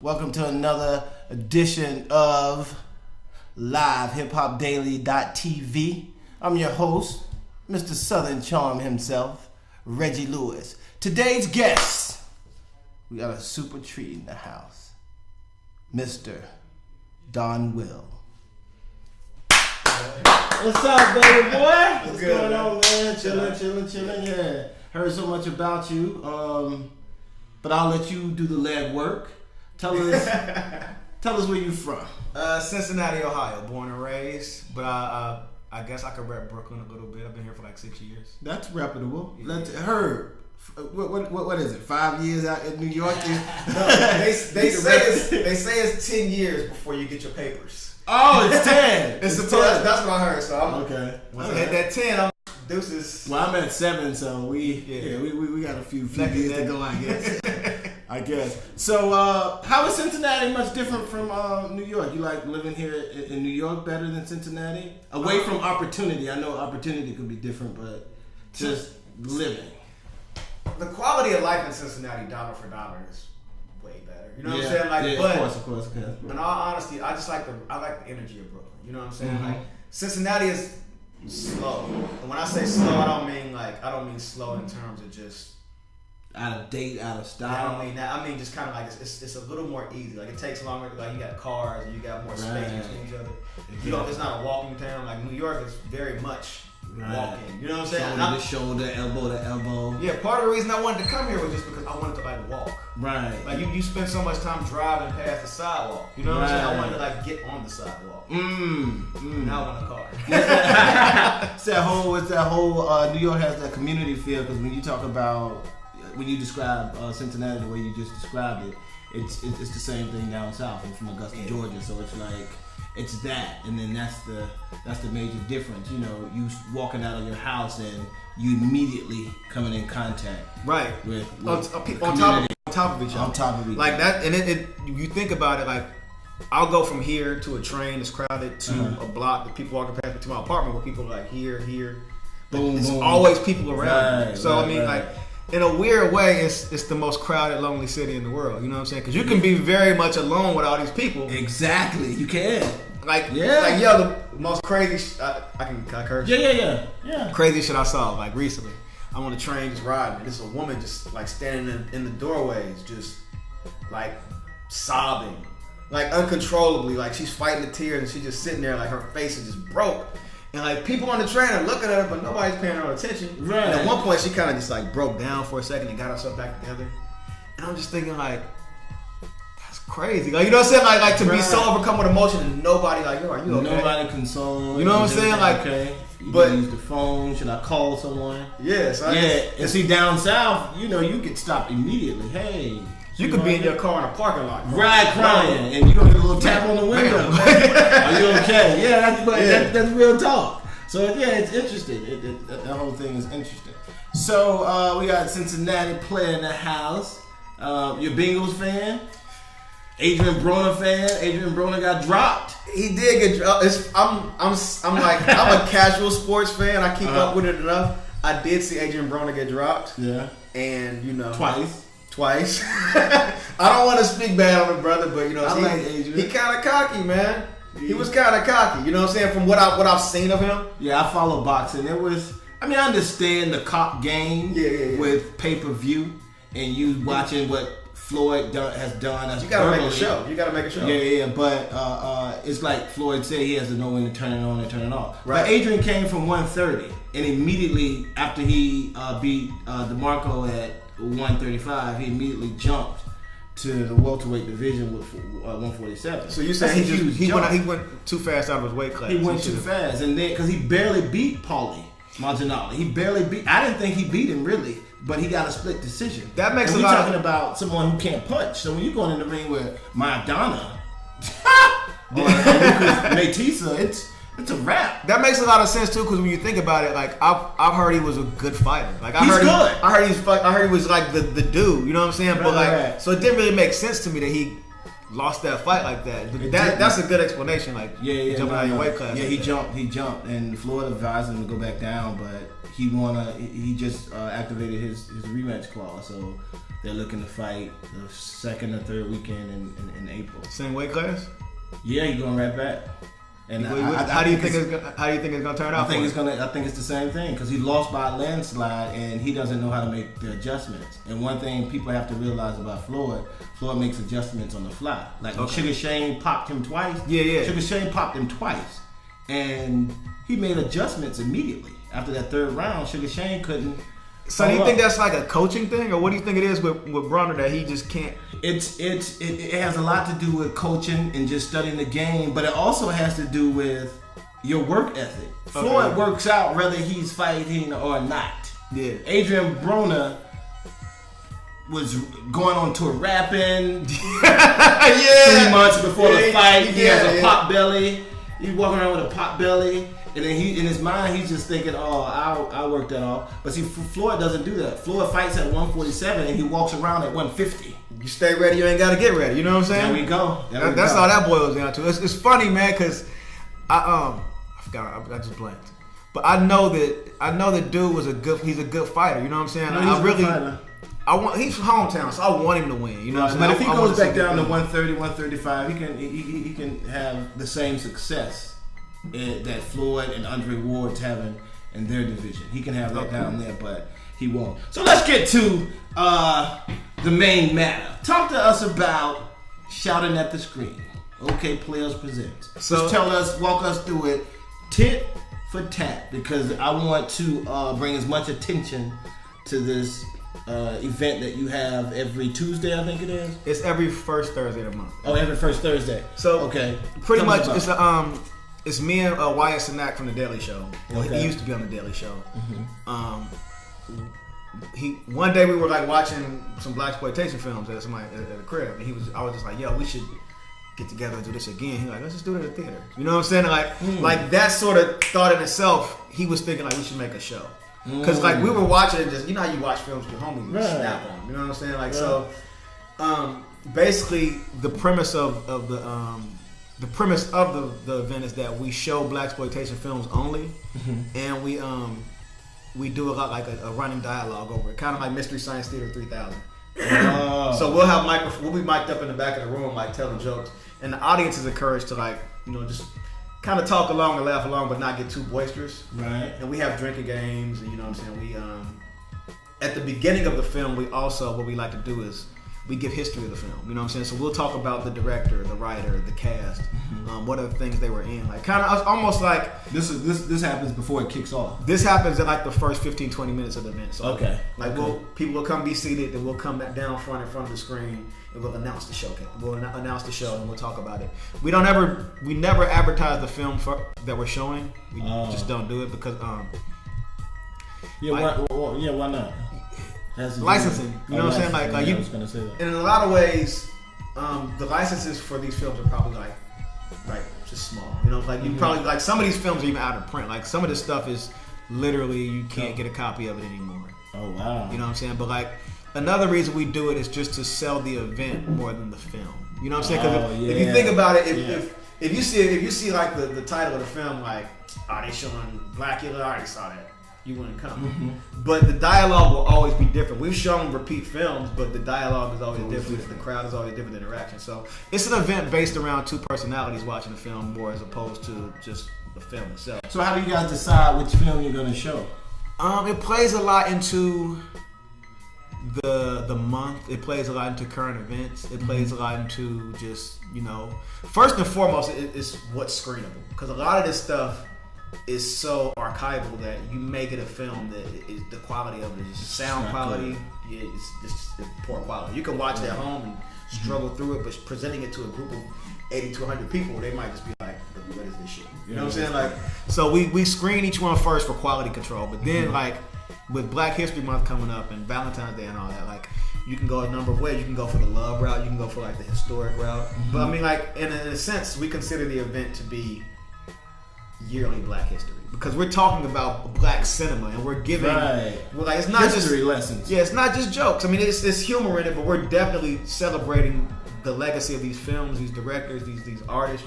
Welcome to another edition of LiveHipHopDaily.tv. I'm your host, Mr. Southern Charm himself, Reggie Lewis. Today's guest, we got a super treat in the house, Mr. Donwill. What's up, baby boy? What's going on, man? Chilling. Yeah, heard so much about you, but I'll let you do the leg work. Tell us where you from. Cincinnati, Ohio, born and raised. But I guess I could rep Brooklyn a little bit. I've been here for like 6 years. That's reputable. Yeah. Herb, what is it? 5 years out in New York? They say it's 10 years before you get your papers. Oh, it's 10. It's 10. That's what I heard. So I'm okay. Once I hit that 10, I'm deuces. Well, I'm at 7, so we got a few years to go, I guess. So, how is Cincinnati much different from New York? You like living here in New York better than Cincinnati? Away from opportunity. I know opportunity could be different, but just living. The quality of life in Cincinnati, dollar for dollar, is way better. You know what I'm saying? Like, but of course. In all honesty, I like the energy of Brooklyn. You know what I'm saying? Mm-hmm. Like, Cincinnati is slow. And when I say slow, I don't mean slow in terms of just out of date, out of style. I don't mean that. I mean just kind of like it's a little more easy. Like, it takes longer. Like, you got cars and you got more space between each other. You know, it's not a walking town. Like, New York is very much walking. You know what I'm saying? Shoulder to shoulder, elbow to elbow. Yeah, part of the reason I wanted to come here was just because I wanted to like walk. Right. Like, you spend so much time driving past the sidewalk. You know what I'm saying? I wanted to like get on the sidewalk. Now I want a car. It's that whole New York has that community feel, because when you talk about, when you describe Cincinnati the way you just described it, it's the same thing down south. I'm from Augusta, Georgia, so it's like it's that, and then that's the major difference. You know, you walking out of your house and you immediately coming in contact with on top of each other. Like that, and it you think about it, like, I'll go from here to a train that's crowded to a block that people walking past to my apartment where people are like here. Boom, it's boom. always people around. Right, so I mean, like, in a weird way, it's the most crowded, lonely city in the world. You know what I'm saying? Because you can be very much alone with all these people. Exactly, you can. Like, the most crazy. I can curse. Yeah. Crazy shit I saw like recently. I'm on the train just riding, and there's a woman just like standing in the doorways, just like sobbing, like uncontrollably, like she's fighting the tears, and she's just sitting there, like her face is just broke. And like people on the train are looking at her, but nobody's paying her attention. Right. And at one point, she kind of just like broke down for a second and got herself back together. And I'm just thinking, like, that's crazy. Like, you know what I'm saying? Like to be so overcome with emotion and nobody like, yo, are you okay? Nobody console. You know what I'm saying? Like, okay. You but use the phone. Should I call someone? Yes. And see, down south, you know, you get stopped immediately. Hey. You could be in your car in a parking lot. Right, crying. And you're going to get a little tap on the window. Are you okay? Yeah, that's real talk. So, yeah, it's interesting. That whole thing is interesting. So, we got Cincinnati player in the house. You're a Bengals fan? Adrian Broner fan? Adrian Broner got dropped. He did get dropped. I'm a casual sports fan. I keep up with it enough. I did see Adrian Broner get dropped. Yeah. And, you know. Twice. I don't want to speak bad on the brother, but you know, he kind of cocky, man. He was kind of cocky. You know what I'm saying? From what I've seen of him. Yeah, I follow boxing. I understand the cop game with pay-per-view and you watching what Floyd has done. You gotta make a show. Yeah. But it's like Floyd said, he has to know when to turn it on and turn it off. Right. But Adrian came from 130, and immediately after he beat DeMarco at 135, he immediately jumped to the welterweight division with 147. So you saying he went too fast out of his weight class? He went too fast, and then because he barely beat Paulie Maldonado, I didn't think he beat him really, but he got a split decision. That makes and we're talking about someone who can't punch. So when you're going in the ring with Maradona or Lucas Matisa, it's a wrap. That makes a lot of sense too, because when you think about it, like I've heard he was a good fighter. Like I heard he was like the dude. You know what I'm saying? But so it didn't really make sense to me that he lost that fight like that. That's a good explanation. Like jumping out of your weight class. Yeah, he jumped, and Floyd advised him to go back down, but he just activated his rematch clause, so they're looking to fight the second or third weekend in April. Same weight class? Yeah, he's going right back. And how do you think it's gonna turn out? I think it's the same thing because he lost by a landslide and he doesn't know how to make the adjustments. And one thing people have to realize about Floyd makes adjustments on the fly. Like when Sugar Shane popped him twice. Yeah. Sugar Shane popped him twice, and he made adjustments immediately after that third round. Sugar Shane couldn't. So do you think that's like a coaching thing, or what do you think it is with Bronner that he just can't? It has a lot to do with coaching and just studying the game, but it also has to do with your work ethic. Floyd works out whether he's fighting or not. Yeah. Adrian Broner was going on tour rapping 3 months before the fight. He has a pot belly. He's walking around with a pot belly. And then in his mind, he's just thinking, I'll work that off. But see, Floyd doesn't do that. Floyd fights at 147 and he walks around at 150. You stay ready, you ain't got to get ready. You know what I'm saying? There we go. That's all that boils down to. It's funny, man, because I forgot. I just blanked. But I know that dude he's a good fighter. You know what I'm saying? No, he's from hometown, so I want him to win. You know what I'm saying? But if he goes back down to 130, 135, he can have the same success that Floyd and Andre Ward's having in their division. He can have that down there, but he won't. So let's get to the main matter. Talk to us about Shouting at the Screen. OK Players Presents. So walk us through it, tit for tat, because I want to bring as much attention to this event that you have every Tuesday, I think it is. It's every first Thursday of the month. Oh, every first Thursday. So okay, pretty much it's me and Wyatt Cenac from The Daily Show. Well, he used to be on The Daily Show. Mm-hmm. One day we were like watching some blaxploitation films at the crib, and I was just like, yo, we should get together and do this again. He's like, let's just do it at the theater. You know what I'm saying? Like that sort of thought in itself, he was thinking like we should make a show. Because like we were watching it, just how you watch films with your homies, you snap on them. You know what I'm saying? Like so, basically the premise of the event is that we show blaxploitation films only, and we do a lot like a running dialogue over it, kind of like Mystery Science Theater 3000. So we'll be mic'd up in the back of the room, like telling jokes, and the audience is encouraged to like just kind of talk along and laugh along, but not get too boisterous. Right. And we have drinking games, and you know what I'm saying. We at the beginning of the film, we also what we like to do is we give history of the film. You know what I'm saying? So we'll talk about the director, the writer, the cast, what are the things they were in. Like kind of almost like this happens before it kicks off. This happens in like the first 15-20 minutes of the event. So like people will come be seated, and we'll come back down front in front of the screen, and we'll announce the show. We'll announce the show, and we'll talk about it. We never advertise the film that we're showing. We just don't do it because why not? Licensing, you know what I'm saying? Like I was gonna say that. And in a lot of ways, the licenses for these films are probably like just small. You know, like you probably like some of these films are even out of print. Like some of this stuff is literally you can't get a copy of it anymore. Oh wow! You know what I'm saying? But like another reason we do it is just to sell the event more than the film. You know what I'm saying? Because if you think about it, if you see like the title of the film, like they showing Blackula, I already saw that. You wouldn't come. But the dialogue will always be different. We've shown repeat films, but the dialogue is always different. The crowd is always different interaction. So it's an event based around two personalities watching the film more as opposed to just the film itself. So how do you guys decide which film you're going to show? It plays a lot into the month. It plays a lot into current events. It plays a lot into just, first and foremost, it's what's screenable. Because a lot of this stuff is so archival that you make it a film that is the quality of it is sound quality. Yeah, it's poor quality. You can watch it at home and struggle through it, but presenting it to a group of 80 to 100 people, they might just be like, "What is this shit?" You know what I'm saying? Like, so we screen each one first for quality control, but then like with Black History Month coming up and Valentine's Day and all that, like you can go a number of ways. You can go for the love route. You can go for like the historic route. But I mean, like in a sense, we consider the event to be yearly Black history. because we're talking about black cinema and we're giving, we're like, it's not history just lessons. Yeah, it's not just jokes. I mean, it's humor in it, but we're definitely celebrating the legacy of these films, these directors, these artists.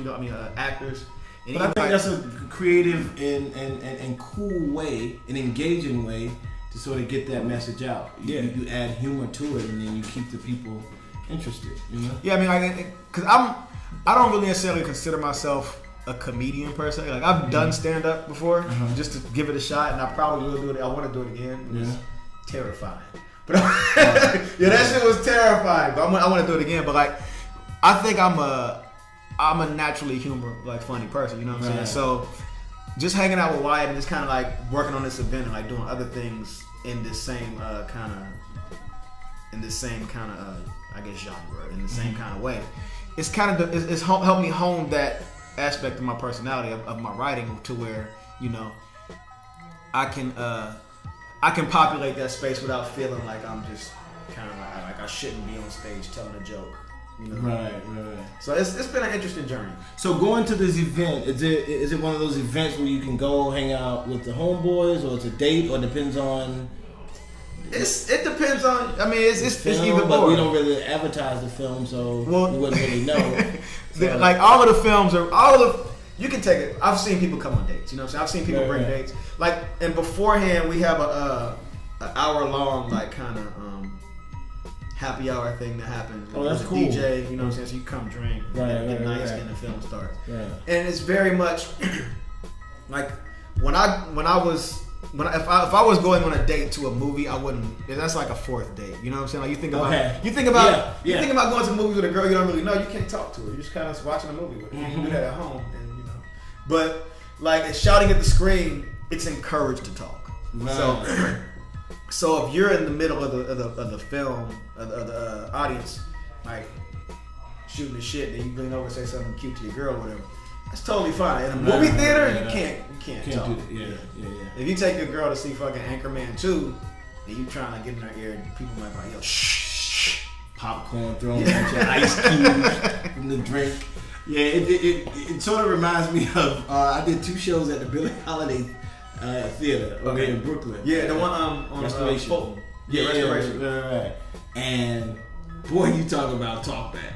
Actors. And but I think that's a creative and cool way, an engaging way to sort of get that message out. You add humor to it, and then you keep the people interested. You know? Yeah, I mean, because I don't really necessarily consider myself a comedian per se. Like I've done stand up before, just to give it a shot, and I probably will do it. I want to do it again. It was terrifying, but that shit was terrifying. But I want to do it again. But like, I think I'm a naturally funny person. You know what I'm saying? So just hanging out with Wyatt and just kind of like working on this event and like doing other things in this same kind of I guess genre, in the same kind of way. It's kind of it's helped me hone that aspect of my personality of my writing to where I can populate that space without feeling like I'm just kind of like I shouldn't be on stage telling a joke. You know? Right. So it's been an interesting journey. So going to this event, is it one of those events where you can go hang out with the homeboys, or it's a date, or depends on? It depends on. I mean, it's either but or. We don't really advertise the film, so we wouldn't really know. So, like all of the films you can take it. I've seen people come on dates. You know what I'm saying? I've seen people bring dates. Like, and beforehand we have an hour long like kind of happy hour thing that happens. Oh, that's cool. DJ, you know what I'm saying? So you come drink, get nice, and the film starts. Right. And it's very much like if I was going on a date to a movie, I wouldn't. That's like a fourth date. You know what I'm saying? Like you think about going to movies with a girl you don't really know. You can't talk to her. You're just kind of watching a movie with her. You can do that at home, and But like shouting at the screen, it's encouraged to talk. Right. So if you're in the middle of the film, of the audience, like shooting the shit, then you lean over and say something cute to your girl or whatever. That's totally fine. In a movie theater, you can't talk. Do that. Yeah. If you take your girl to see fucking Anchorman 2, and you trying to get in her ear, people might be like, yo, shh. Popcorn thrown at your ice cubes from the drink. Yeah, it sort of reminds me of, I did 2 shows at the Billie Holiday Theater over here in Brooklyn. Yeah, the one on Restoration. Fulton. Restoration. Right. And boy, you talk about talk back.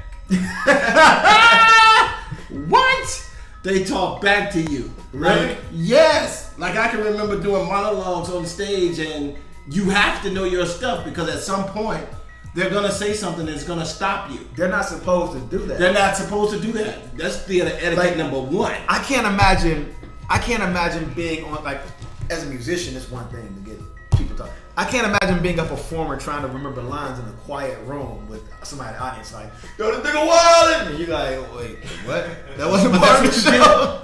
What? They talk back to you. Really? Like, yes. Like I can remember doing monologues on stage, and you have to know your stuff because at some point they're gonna say something that's gonna stop you. They're not supposed to do that. They're not supposed to do that. That's theater etiquette number 1. I can't imagine being on, like, as a musician, it's one thing to get people talking. I can't imagine being a performer trying to remember lines in a quiet room with somebody in the audience like, yo, this nigga wildin'! And you like, wait, what? That wasn't part of the show.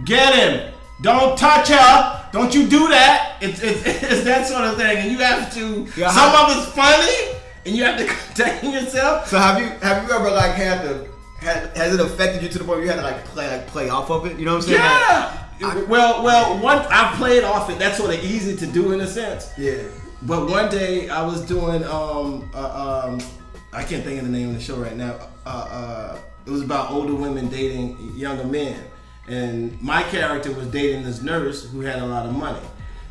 Get him! Don't touch her! Don't you do that! It's that sort of thing, and you have to. Yeah, some of it's funny, and you have to contain yourself. So have you ever like has it affected you to the point where you had to like play off of it? You know what I'm saying? Yeah. Well, once I played off it, that's sort of easy to do in a sense. Yeah. But one day I was doing I can't think of the name of the show right now. It was about older women dating younger men, and my character was dating this nurse who had a lot of money.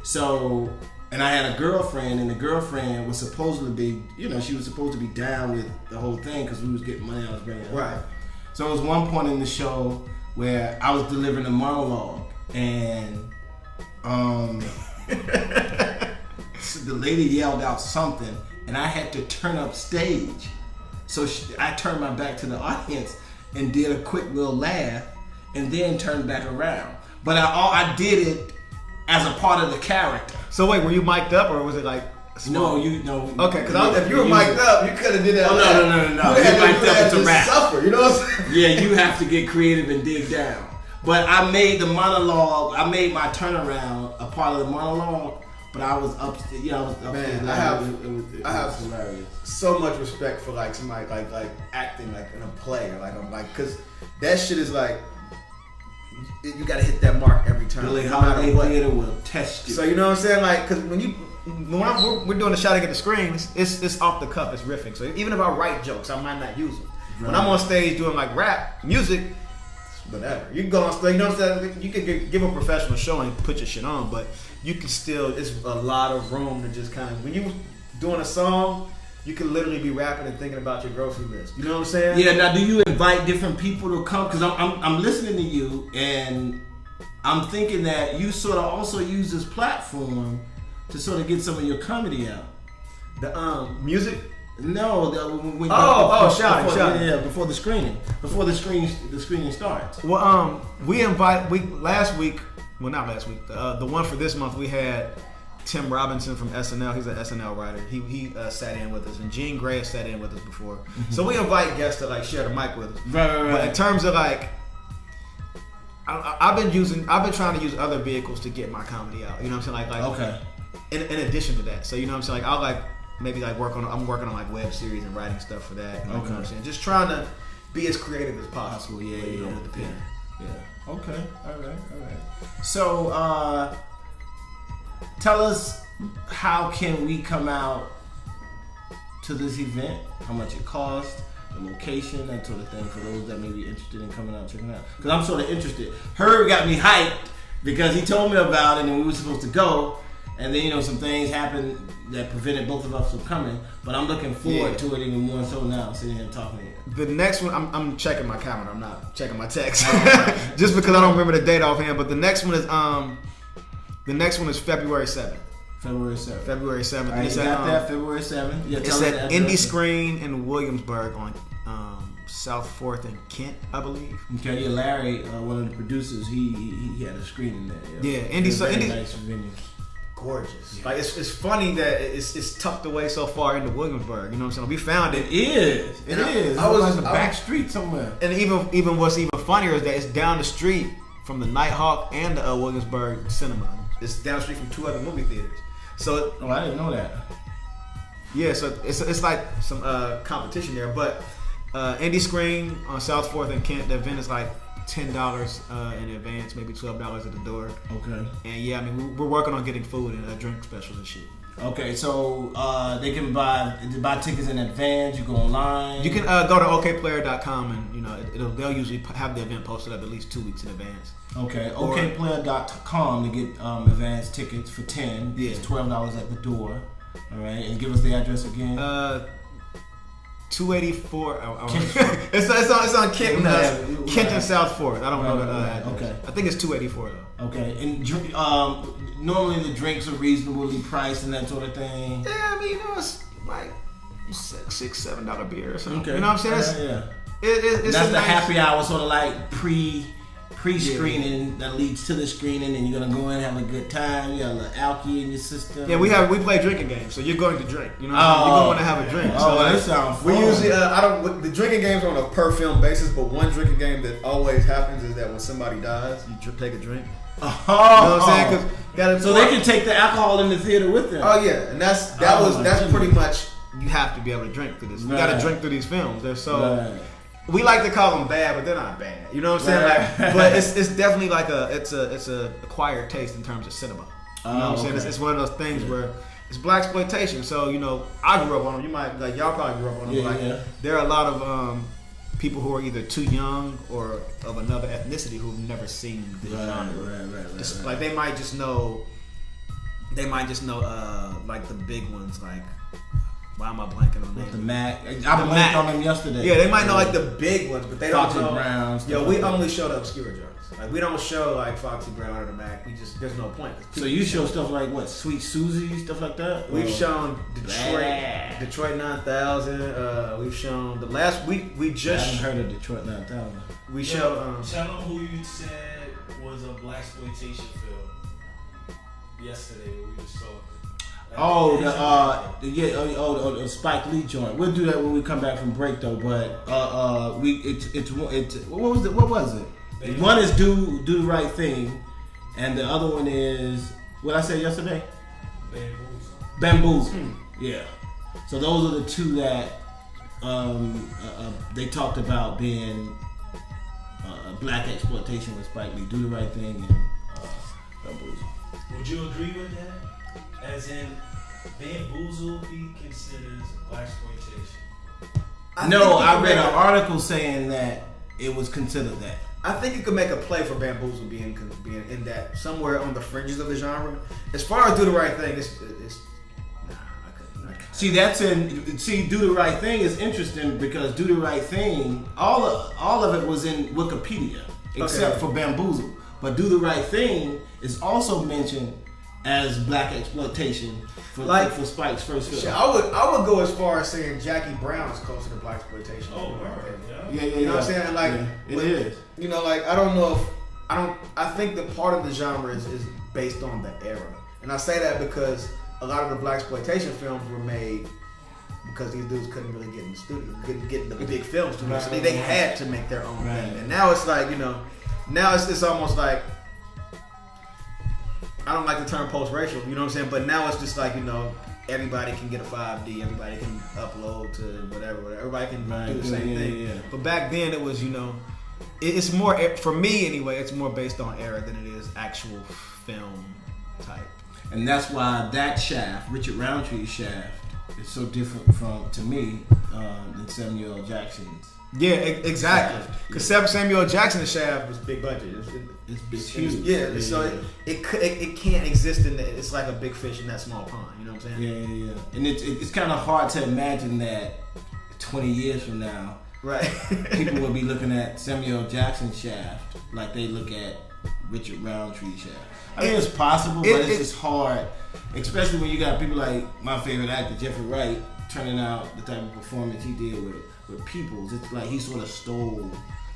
So, and I had a girlfriend, and the girlfriend was supposed to be, she was supposed to be down with the whole thing because we was getting money I was bringing her. Right. So it was one point in the show where I was delivering a monologue, and the lady yelled out something, and I had to turn up stage. So I turned my back to the audience and did a quick little laugh, and then turned back around. But I did it as a part of the character. So wait, were you mic'd up, or was it like? No. Okay, because if you were mic'd up, you could have did that. Oh, no. You mic'd up to rap. Suffer, you know what I'm saying? Yeah, you have to get creative and dig down. But I made the monologue. I made my turnaround a part of the monologue. But I was up. Man, I have hilarious. So much respect for like somebody like acting like in a play or like because that shit is like you gotta hit that mark every time. Billie Holiday Theater will test you. So you know what I'm saying? Like, because when we're doing the shouting at the screen, it's off the cuff, it's riffing. So even if I write jokes, I might not use them. Right. When I'm on stage doing like rap music, whatever. You can go on stage. You know what I'm saying? You can give a professional show and put your shit on, but you can still. It's a lot of room to just kind of when you doing a song. You can literally be rapping and thinking about your grocery list. You know what I'm saying? Yeah. Now, do you invite different people to come? Because I'm listening to you, and I'm thinking that you sort of also use this platform to sort of get some of your comedy out. The music. No, shouting. Yeah, before the screening starts. Well, last week. Well, not last week. The one for this month we had. Tim Robinson from SNL, he's an SNL writer. He sat in with us, and Gene Gray has sat in with us before. Mm-hmm. So we invite guests to like share the mic with us. Right. But in terms of like, I've been trying to use other vehicles to get my comedy out. You know what I'm saying? Like okay. In addition to that, so you know what I'm saying? Like I'll like maybe like I'm working on like web series and writing stuff for that. You know what I'm saying? Just trying to be as creative as possible. Yeah. With the pen. Yeah. Okay. All right. So. Tell us, how can we come out to this event? How much it costs, the location, that sort of thing, for those that may be interested in coming out, checking it out. Because I'm sort of interested. Herb got me hyped because he told me about it and we were supposed to go. And then, some things happened that prevented both of us from coming. But I'm looking forward to it even more so now, sitting here and talking to you. The next one, I'm checking my calendar. I'm not checking my text. Just because I don't remember the date offhand. But the next one is February 7th. February 7th. February 7th. Right, you got that, February 7th. Yeah, it's at Indie Screen in Williamsburg on South 4th and Kent, I believe. Okay, yeah, Larry, one of the producers, he had a screening there. Yeah, Indie. Nice venue. Gorgeous. Yeah. Like it's funny that it's tucked away so far into Williamsburg. You know what I'm saying? We found it. It is. I was in the back street somewhere. And even what's even funnier is that it's down the street from the Nighthawk and the Williamsburg Cinema. It's down the street from 2 other movie theaters. So I didn't know that. Yeah, so it's like some competition there. But Indie Screen on South 4th and Kent, the event is like $10 in advance, maybe $12 at the door. Okay. And yeah, I mean we're working on getting food and drink specials and shit. Okay, so they can buy tickets in advance. You go online. You can go to okplayer.com and they'll usually have the event posted up at least 2 weeks in advance. Okay, okplayer.com to get advance tickets for $10. Yeah. It's $12 at the door. All right, and give us the address again. 284. It's on Kent and South 4th. I don't know the address. Okay, I think it's 284 though. Okay, and normally the drinks are reasonably priced and that sort of thing. Yeah, I mean it's like $6-7 beer or something. Okay. You know what I'm saying? Yeah. It's that's the happy hour, sort of like pre-screening that leads to the screening, and you're gonna go in and have a good time. You got a little alky in your system. Yeah, we play drinking games, so you're going to drink. You know, you're going to have a drink. So that sounds fun. We usually the drinking games are on a per film basis, but one drinking game that always happens is that when somebody dies, you take a drink. You know what I'm saying? So they can take the alcohol in the theater with them. Oh yeah, and that's pretty much, you have to be able to drink through this. You got to drink through these films. They're so. Right. We like to call them bad, but they're not bad. You know what I'm saying? Like, but it's definitely like it's a acquired taste in terms of cinema. You know what I'm saying? It's one of those things where it's blaxploitation. So I grew up on them. You might y'all probably grew up on them. There are a lot of people who are either too young or of another ethnicity who've never seen the genre. Right. Like they might just know like the big ones like. Why am I blanking on names? The Mac. I blanked on them yesterday. Yeah, they might know like the big ones, but they don't know. Brown. We only show the obscure joints. Like we don't show like Foxy Brown or the Mac. There's no point. So you show stuff like what? Sweet Susie, stuff like that. We've shown Detroit 9000. We've shown the last week. I haven't heard of Detroit 9000. We showed. Tell them who you said was a blaxploitation film yesterday. We just saw. The Spike Lee joint. We'll do that when we come back from break though. But it's what was it? One is do the right thing, and the other one is what I said yesterday. Bamboozle. Yeah. So those are the two that they talked about being black exploitation with Spike Lee. Do the right thing and Bamboozle. Would you agree with that? As in, Bamboozle he considers blaxploitation? No, I read an article saying that it was considered that. I think you could make a play for Bamboozle being in that somewhere on the fringes of the genre. As far as Do the Right Thing, it's nah, I couldn't. See, Do the Right Thing is interesting because Do the Right Thing, all of it was in Wikipedia except for Bamboozle. But Do the Right Thing is also mentioned as black exploitation for Spike's first film. I would go as far as saying Jackie Brown is closer to black exploitation. Oh, yeah. You know what I'm saying? Like it is. You know, like I think that part of the genre is based on the era. And I say that because a lot of the black exploitation films were made because these dudes couldn't really get in the studio, couldn't get in the big film studio. So they had to make their own thing. And now it's like, you know, now it's almost like, I don't like the term post-racial, you know what I'm saying? But now it's just like, you know, everybody can get a 5D, everybody can upload to whatever. Everybody can do the same thing. Yeah. But back then it was, you know, it's more, for me anyway, it's more based on era than it is actual film type. And that's why that shaft, Richard Roundtree's shaft, is so different to me, than Samuel L. Jackson's. Yeah, exactly. Because Samuel L. Jackson's shaft was big budget. It's huge. Yeah, so it can't exist in that. It's like a big fish in that small pond. You know what I'm saying? Yeah. And it's kind of hard to imagine that 20 years from now, right? People will be looking at Samuel L. Jackson's shaft like they look at Richard Roundtree's shaft. I mean, it's possible, but it's just hard, especially when you got people like my favorite actor, Jeffrey Wright, turning out the type of performance he did with Peoples. It's like he sort of stole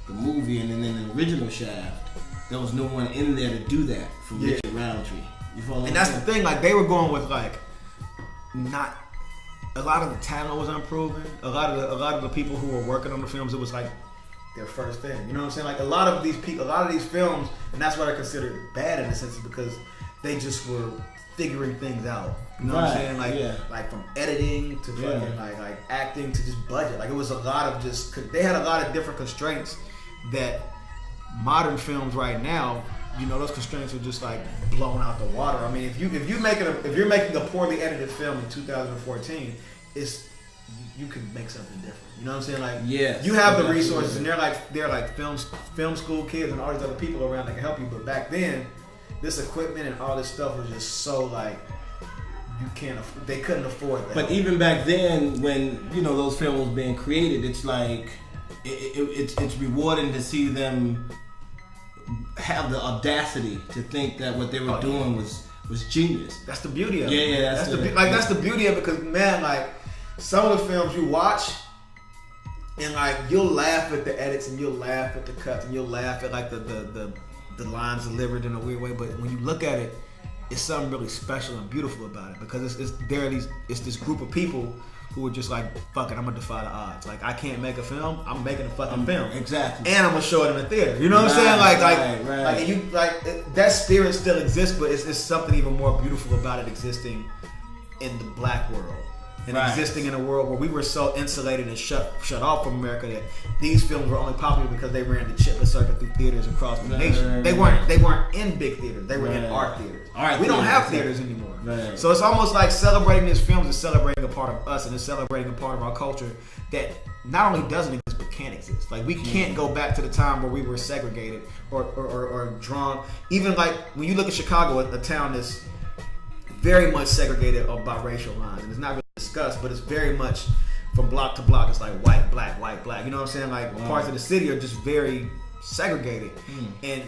the movie, and then in the original Shaft, there was no one in there to do that for Richard Roundtree. You follow? And that's the thing, like they were going with like not a lot of the talent was unproven. A lot of the people who were working on the films, it was like their first thing. You know what I'm saying? Like a lot of these people, a lot of these films, and that's why they're considered bad in a sense, is because they just were figuring things out. You know what I'm saying? Like from editing to fucking like acting to just budget. Like it was a lot of just, they had a lot of different constraints that modern films right now, you know, those constraints are just like blown out the water. I mean, if you're making a poorly edited film in 2014, you can make something different. You know what I'm saying? Like, you have the resources, and they're like film school kids and all these other people around that can help you. But back then, this equipment and all this stuff was just so like they couldn't afford that. But even back then, when you know those films were being created, it's like it's rewarding to see them have the audacity to think that what they were doing was genius. That's the beauty of it. Yeah, that's the beauty of it, because man, like some of the films you watch and like you'll laugh at the edits and you'll laugh at the cuts and you'll laugh at like the lines delivered in a weird way, but when you look at it, it's something really special and beautiful about it, because it's this group of people who are just like, fuck it, I'm gonna defy the odds. Like, I can't make a film, I'm making a fucking film. Exactly. And I'm gonna show it in the theater. You know what I'm saying? Like that spirit still exists, but it's something even more beautiful about it existing in the black world. And existing in a world where we were so insulated and shut off from America that these films were only popular because they ran the chitless circuit through theaters across the nation. They weren't in big theaters. They were in art theaters. We don't have theaters anymore. So it's almost like celebrating these films is celebrating a part of us, and it's celebrating a part of our culture that not only doesn't exist but can't exist. Like, we can't go back to the time where we were segregated or drawn. Even like when you look at Chicago, a town that's very much segregated by racial lines, and it's not really discussed, but it's very much from block to block. It's like white, black. You know what I'm saying? Like parts of the city are just very segregated, and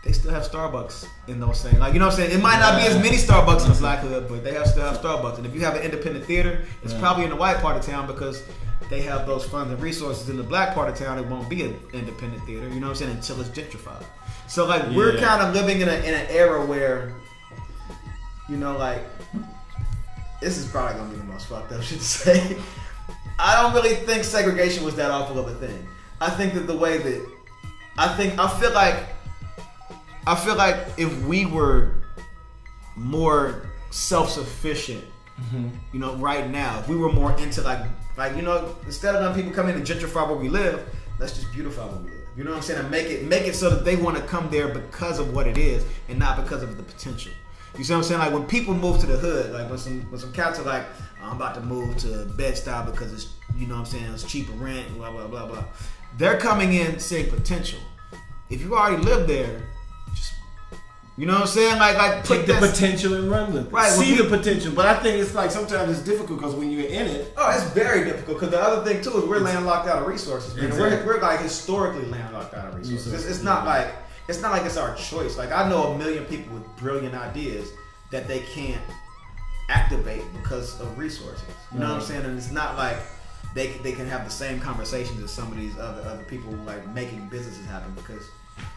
they still have Starbucks in those same. Like, you know what I'm saying? It might not be as many Starbucks in the black hood, but they still have Starbucks. And if you have an independent theater, it's probably in the white part of town because they have those funds and resources. In the black part of town, it won't be an independent theater. You know what I'm saying? Until it's gentrified. So like we're kind of living in an era where, you know, like, this is probably gonna be the most fucked up shit to say. I don't really think segregation was that awful of a thing. I think that the way that I feel like if we were more self-sufficient, you know, right now, if we were more into like you know, instead of letting people come in and gentrify where we live, let's just beautify where we live. You know what I'm saying? And make it so that they want to come there because of what it is and not because of the potential. You see what I'm saying? Like when people move to the hood, like when some cats are like, I'm about to move to Bed-Stuy because it's, you know what I'm saying, it's cheaper rent, blah, blah, blah, blah. They're coming in seeing potential. if you already live there, just, you know what I'm saying? Like take the potential and run with it. Right, See the potential. But I think it's like sometimes it's difficult because when you're in it. Oh, it's very difficult because the other thing too is we're landlocked out of resources. Man. Exactly. We're like historically landlocked out of resources. It's not like it's our choice. Like I know a million people with brilliant ideas that they can't activate because of resources. You know what I'm saying? And it's not like they can have the same conversations as some of these other people like making businesses happen because,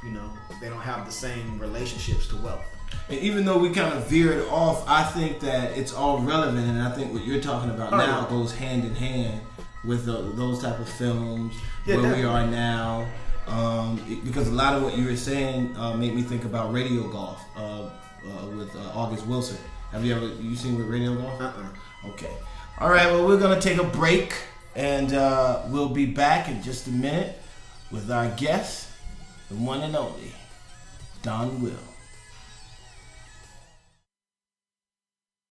you know, they don't have the same relationships to wealth. And even though we kind of veered off, I think that it's all relevant, and I think what you're talking about now goes hand in hand with those type of films, where definitely. We are now. Because a lot of what you were saying made me think about Radio Golf with August Wilson. Have you seen with Radio Golf? Okay. All right. Well, we're gonna take a break, and we'll be back in just a minute with our guest, the one and only Donwill.